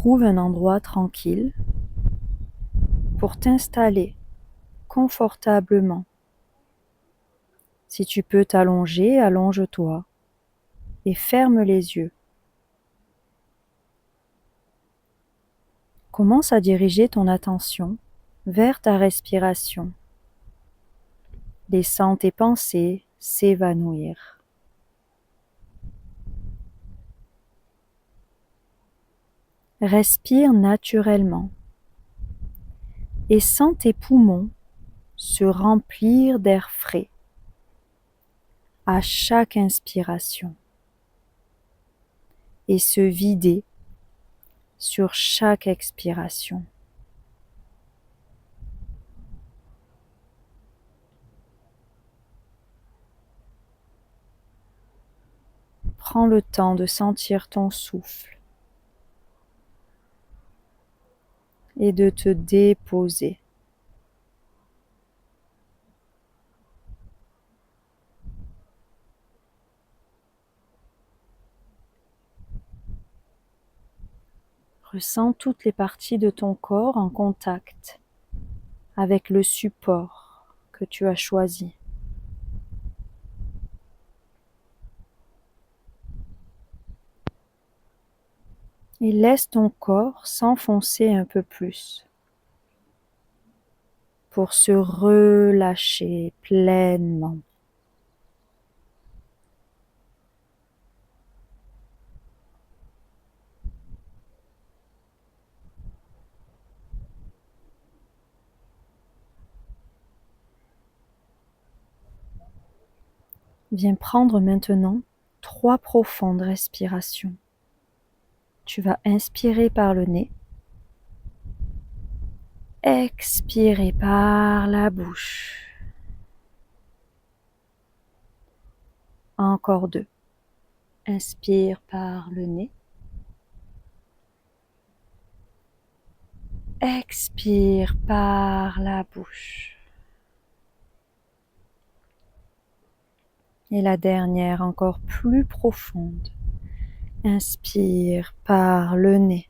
trouve un endroit tranquille pour t'installer confortablement. Si tu peux t'allonger, allonge-toi et ferme les yeux. Commence à diriger ton attention vers ta respiration, laissant tes pensées s'évanouir. Respire naturellement et sens tes poumons se remplir d'air frais à chaque inspiration et se vider sur chaque expiration. Prends le temps de sentir ton souffle et de te déposer. Ressens toutes les parties de ton corps en contact avec le support que tu as choisi. Et laisse ton corps s'enfoncer un peu plus pour se relâcher pleinement. Viens prendre maintenant 3 profondes respirations. Tu vas inspirer par le nez, expirer par la bouche. Encore 2. Inspire par le nez. Expire par la bouche. Et la dernière, encore plus profonde. Inspire par le nez.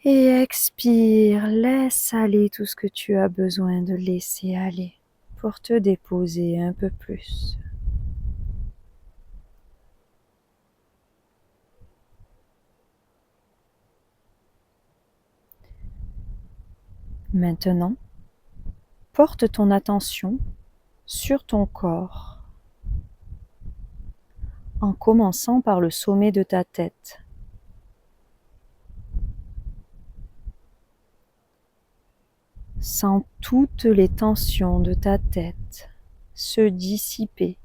Et expire, laisse aller tout ce que tu as besoin de laisser aller pour te déposer un peu plus. Maintenant, porte ton attention sur ton corps, en commençant par le sommet de ta tête. Sens toutes les tensions de ta tête se dissiper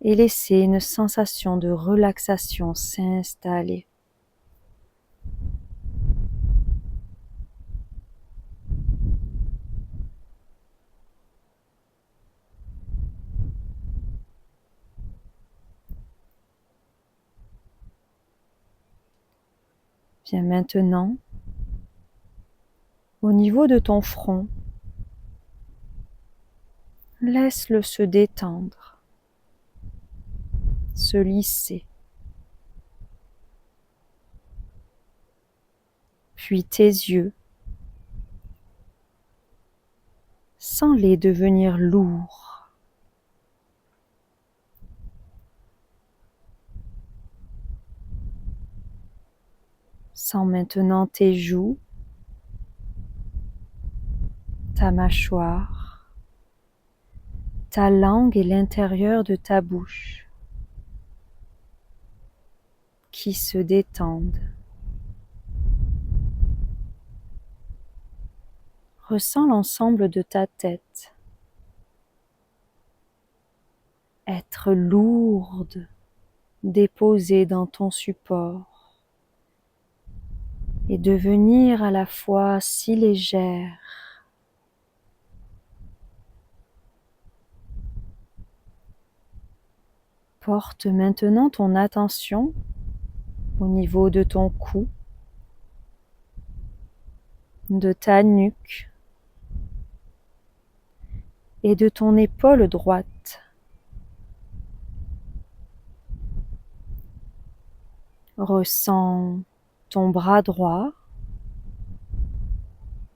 et laisser une sensation de relaxation s'installer. Viens maintenant au niveau de ton front. Laisse-le se détendre, se lisser. Puis tes yeux, sens-les devenir lourds. Sens maintenant tes joues, ta mâchoire, ta langue et l'intérieur de ta bouche qui se détendent. Ressens l'ensemble de ta tête être lourde, déposée dans ton support et devenir à la fois si légère. Porte maintenant ton attention au niveau de ton cou, de ta nuque et de ton épaule droite. Ressens ton bras droit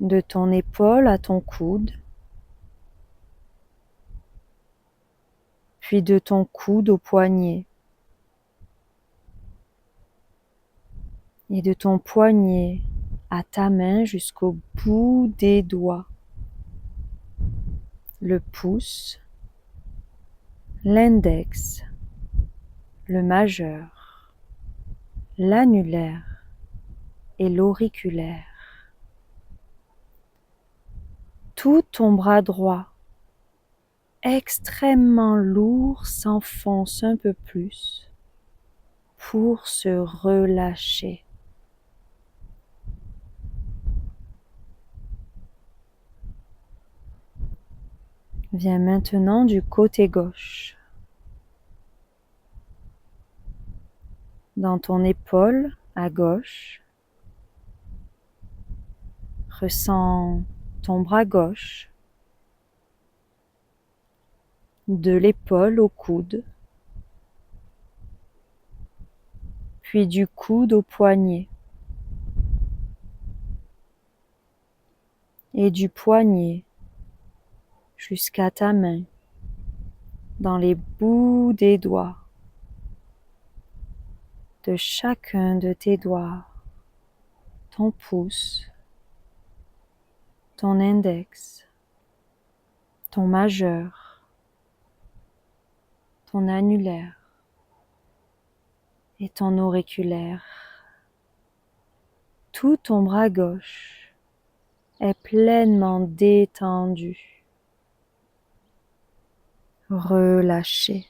de ton épaule à ton coude, puis de ton coude au poignet, et de ton poignet à ta main jusqu'au bout des doigts, le pouce, l'index, le majeur, l'annulaire et l'auriculaire. Tout ton bras droit, extrêmement lourd, s'enfonce un peu plus pour se relâcher. Viens maintenant du côté gauche. Dans ton épaule à gauche, ressens ton bras gauche, de l'épaule au coude, puis du coude au poignet, et du poignet jusqu'à ta main, dans les bouts des doigts, de chacun de tes doigts, ton pouce, ton index, ton majeur, ton annulaire et ton auriculaire. Tout ton bras gauche est pleinement détendu, relâché.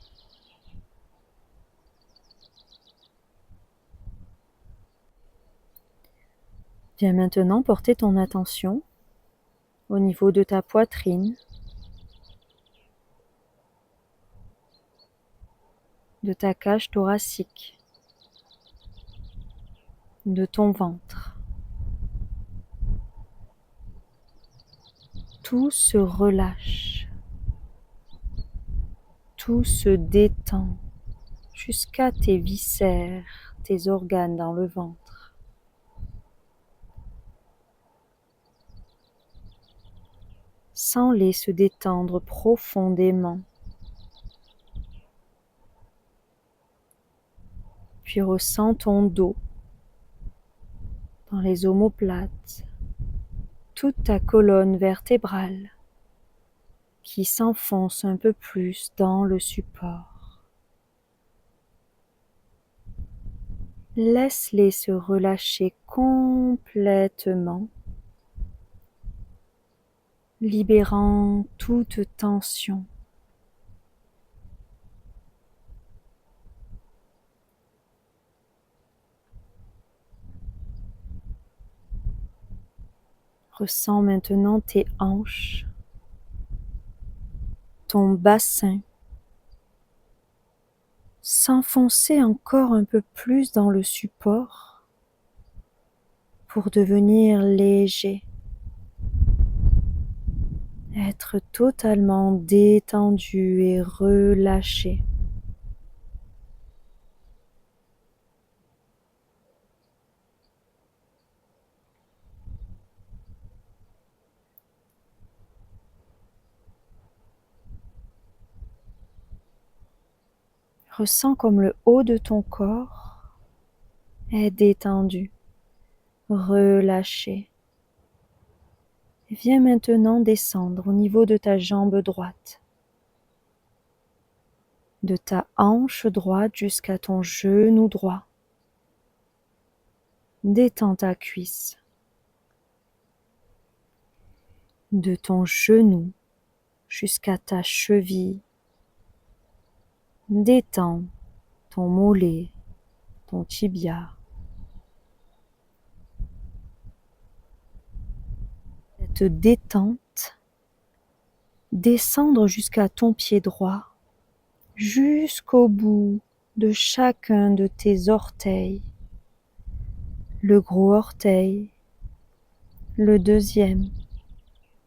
Viens maintenant porter ton attention au niveau de ta poitrine, de ta cage thoracique, de ton ventre. Tout se relâche, tout se détend jusqu'à tes viscères, tes organes dans le ventre. Sens-les se détendre profondément. Puis ressens ton dos dans les omoplates, toute ta colonne vertébrale qui s'enfonce un peu plus dans le support. Laisse-les se relâcher complètement, libérant toute tension. Ressens maintenant tes hanches, ton bassin, s'enfoncer encore un peu plus dans le support pour devenir léger, être totalement détendu et relâché. Ressens comme le haut de ton corps est détendu, relâché. Et viens maintenant descendre au niveau de ta jambe droite, de ta hanche droite jusqu'à ton genou droit. Détends ta cuisse, de ton genou jusqu'à ta cheville. Détends ton mollet, ton tibia. Cette détente, descendre jusqu'à ton pied droit, jusqu'au bout de chacun de tes orteils. Le gros orteil, le deuxième,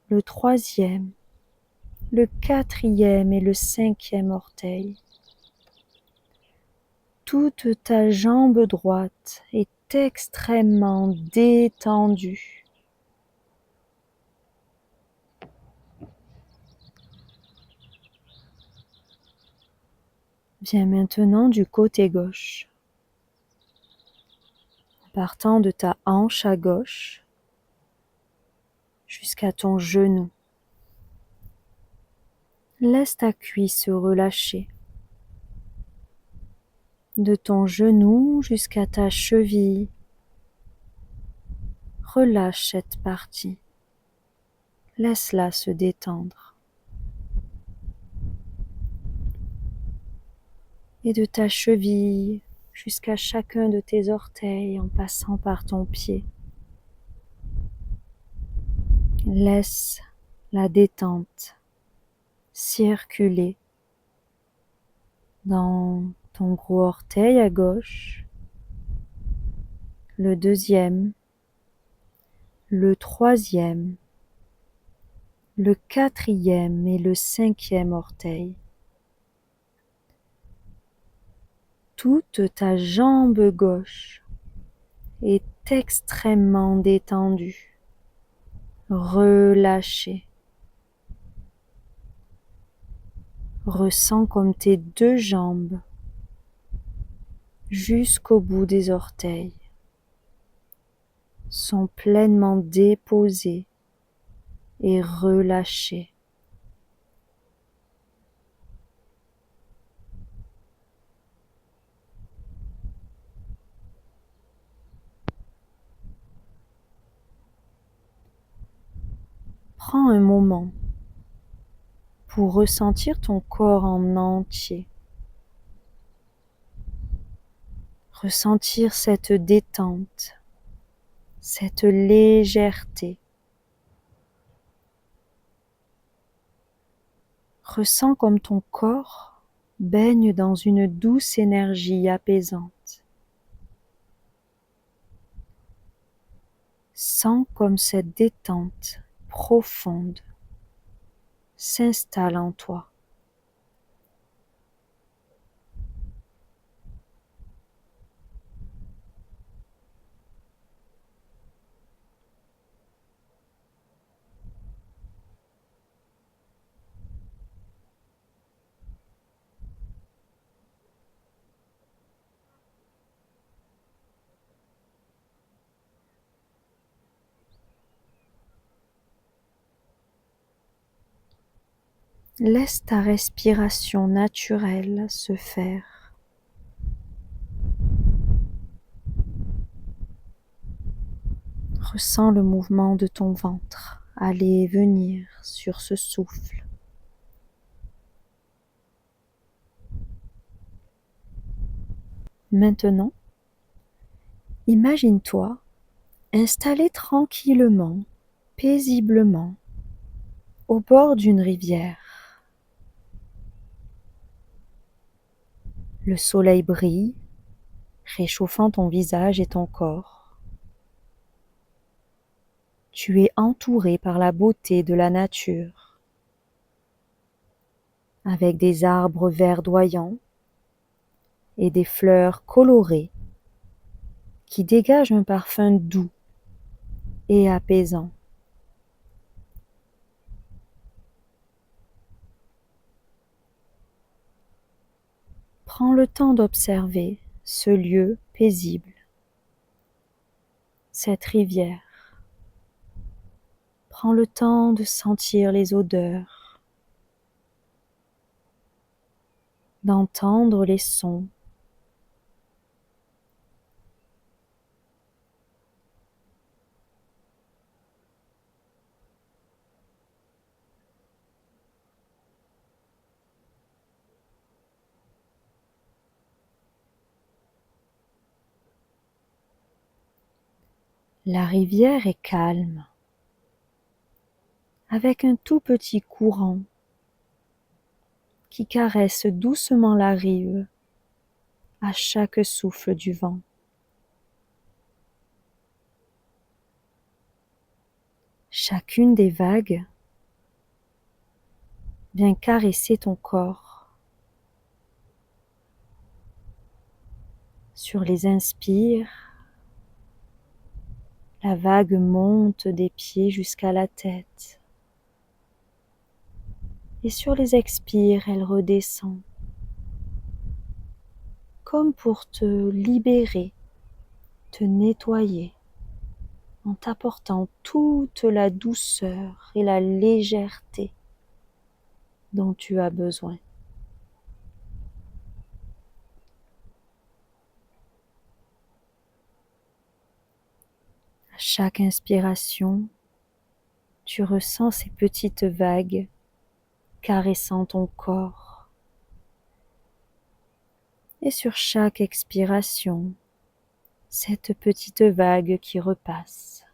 le troisième, le quatrième et le cinquième orteil. toute ta jambe droite est extrêmement détendue. Viens maintenant du côté gauche. Partant de ta hanche à gauche jusqu'à ton genou. Laisse ta cuisse se relâcher. De ton genou jusqu'à ta cheville. Relâche cette partie. Laisse-la se détendre. Et de ta cheville jusqu'à chacun de tes orteils en passant par ton pied. Laisse la détente circuler dans ton gros orteil à gauche, le deuxième, le troisième, le quatrième et le cinquième orteil. Toute ta jambe gauche est extrêmement détendue, relâchée. Ressens comme tes deux jambes jusqu'au bout des orteils sont pleinement déposées et relâchées. Prends un moment pour ressentir ton corps en entier. Ressentir cette détente, cette légèreté. Ressens comme ton corps baigne dans une douce énergie apaisante. Sens comme cette détente profonde s'installe en toi. Laisse ta respiration naturelle se faire. Ressens le mouvement de ton ventre aller et venir sur ce souffle. Maintenant, imagine-toi installé tranquillement, paisiblement, au bord d'une rivière. Le soleil brille, réchauffant ton visage et ton corps. Tu es entouré par la beauté de la nature, avec des arbres verdoyants et des fleurs colorées qui dégagent un parfum doux et apaisant. Prends le temps d'observer ce lieu paisible, cette rivière. Prends le temps de sentir les odeurs, d'entendre les sons. La rivière est calme, avec un tout petit courant qui caresse doucement la rive à chaque souffle du vent. Chacune des vagues vient caresser ton corps. Sur les inspires, la vague monte des pieds jusqu'à la tête. Et sur les expires, elle redescend, comme pour te libérer, te nettoyer, en t'apportant toute la douceur et la légèreté dont tu as besoin. À chaque inspiration, tu ressens ces petites vagues caressant ton corps. Et sur chaque expiration, cette petite vague qui repasse.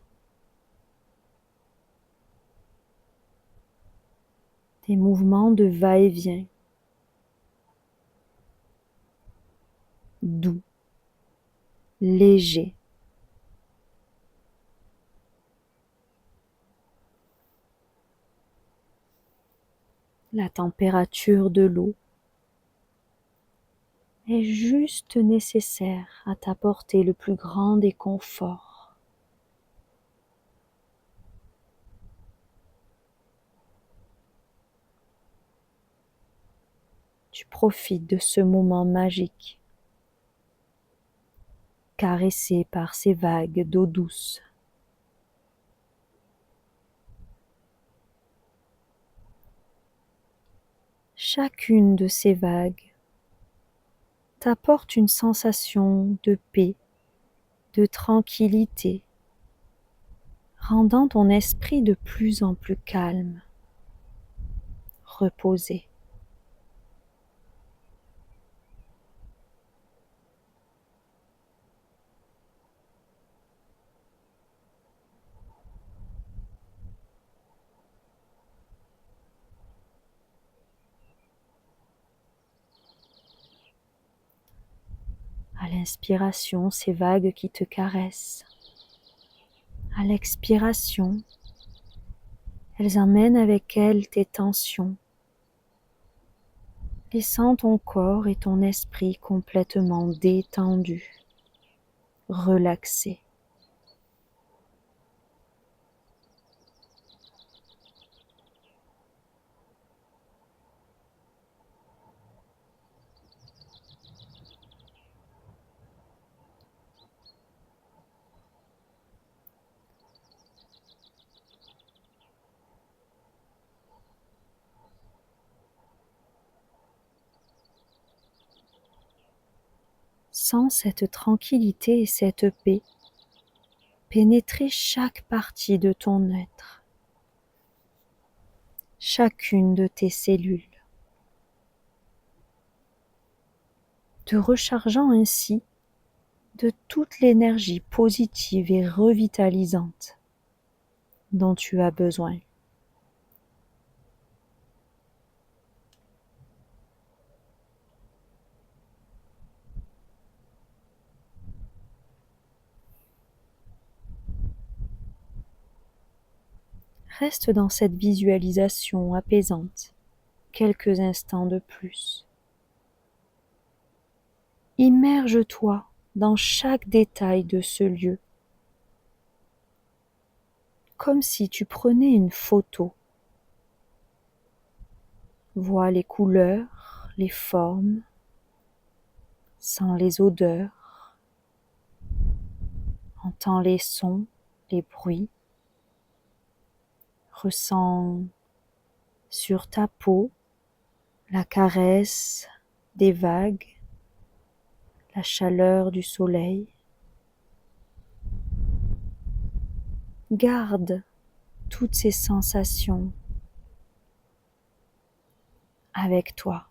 Des mouvements de va-et-vient, doux, légers. La température de l'eau est juste nécessaire à t'apporter le plus grand des conforts. Tu profites de ce moment magique, caressé par ces vagues d'eau douce. Chacune de ces vagues t'apporte une sensation de paix, de tranquillité, rendant ton esprit de plus en plus calme, reposé. À l'inspiration, ces vagues qui te caressent. À l'expiration, elles emmènent avec elles tes tensions, laissant ton corps et ton esprit complètement détendus, relaxés. Sens cette tranquillité et cette paix pénétrer chaque partie de ton être, chacune de tes cellules, te rechargeant ainsi de toute l'énergie positive et revitalisante dont tu as besoin. Reste dans cette visualisation apaisante quelques instants de plus. Immerge-toi dans chaque détail de ce lieu, comme si tu prenais une photo. Vois les couleurs, les formes, sens les odeurs, entends les sons, les bruits, ressens sur ta peau la caresse des vagues, la chaleur du soleil. Garde toutes ces sensations avec toi.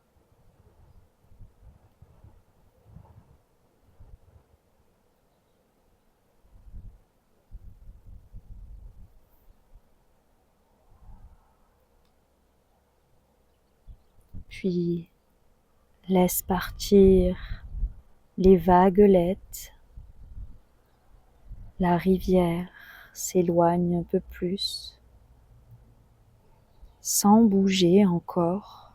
Puis laisse partir les vaguelettes. La rivière s'éloigne un peu plus, sans bouger encore.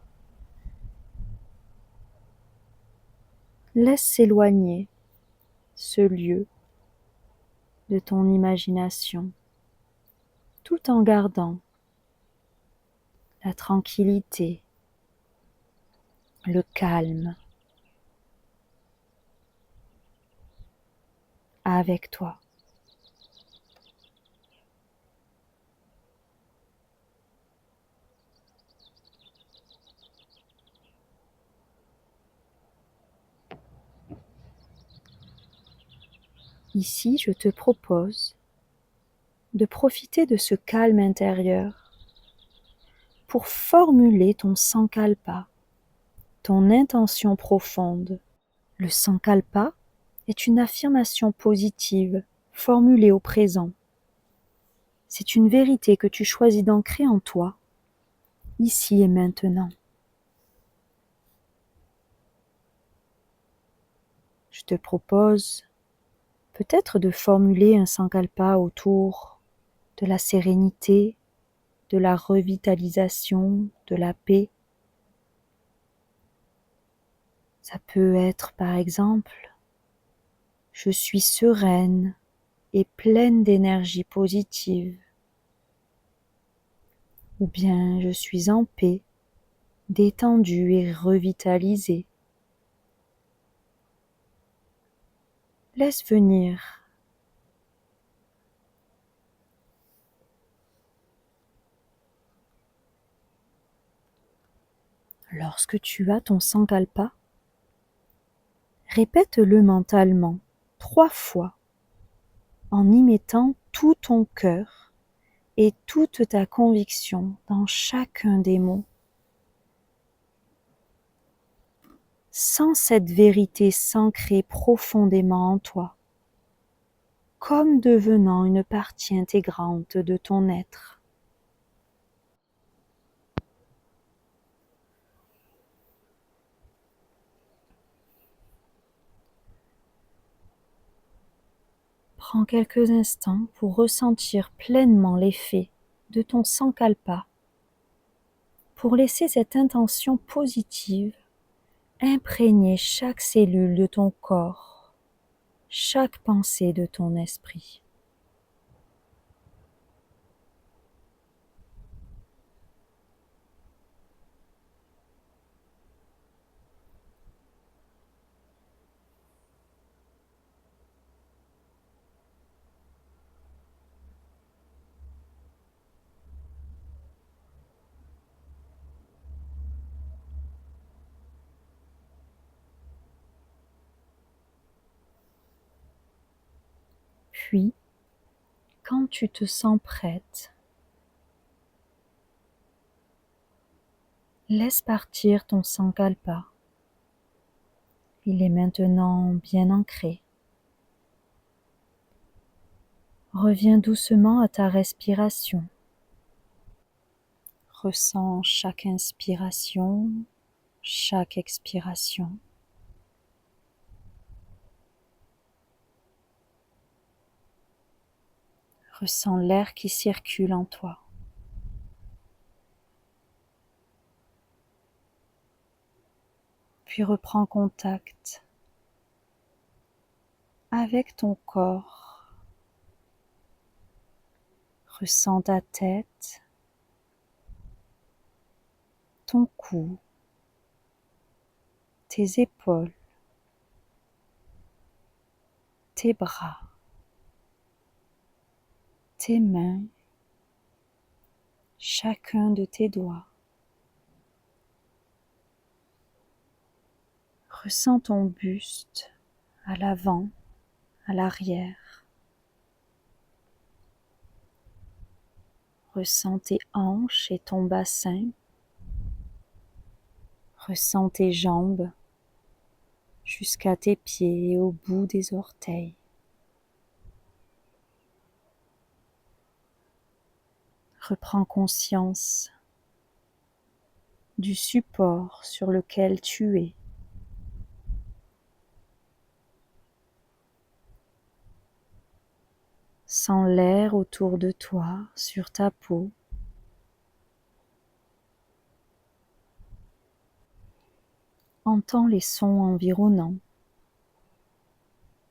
Laisse s'éloigner ce lieu de ton imagination, tout en gardant la tranquillité, le calme avec toi. Ici, je te propose de profiter de ce calme intérieur pour formuler ton sankalpa, ton intention profonde. Le sankalpa est une affirmation positive formulée au présent. C'est une vérité que tu choisis d'ancrer en toi, ici et maintenant. Je te propose peut-être de formuler un sankalpa autour de la sérénité, de la revitalisation, de la paix. Ça peut être par exemple: je suis sereine et pleine d'énergie positive. Ou bien je suis en paix, détendue et revitalisée. Laisse venir lorsque tu as ton sankalpa, répète-le mentalement 3 fois en y mettant tout ton cœur et toute ta conviction dans chacun des mots. Sens cette vérité s'ancrer profondément en toi, comme devenant une partie intégrante de ton être. Prends quelques instants pour ressentir pleinement l'effet de ton sankalpa, pour laisser cette intention positive imprégner chaque cellule de ton corps, chaque pensée de ton esprit. Puis, quand tu te sens prête, laisse partir ton sankalpa. Il est maintenant bien ancré. Reviens doucement à ta respiration. Ressens chaque inspiration, chaque expiration. Ressens l'air qui circule en toi. Puis reprends contact avec ton corps. Ressens ta tête, ton cou, tes épaules, tes bras, tes mains, chacun de tes doigts. Ressens ton buste à l'avant, à l'arrière. Ressens tes hanches et ton bassin. Ressens tes jambes jusqu'à tes pieds et au bout des orteils. Reprends conscience du support sur lequel tu es. Sens l'air autour de toi, sur ta peau. Entends les sons environnants.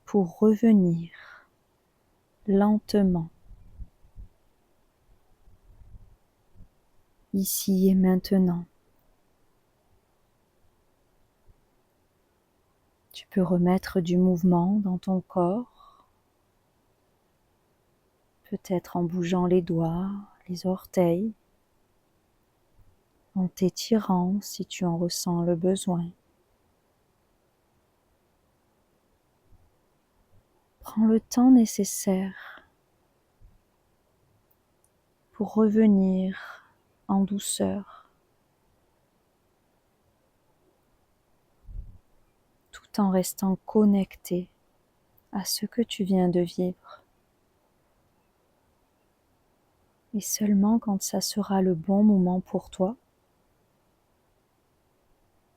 pour revenir lentement, ici et maintenant. Tu peux remettre du mouvement dans ton corps, peut-être en bougeant les doigts, les orteils, en t'étirant si tu en ressens le besoin. Prends le temps nécessaire pour revenir en douceur, tout en restant connecté à ce que tu viens de vivre. Et seulement quand ça sera le bon moment pour toi,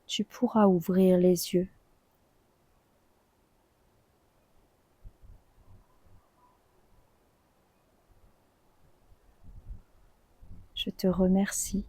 tu pourras ouvrir les yeux. Je te remercie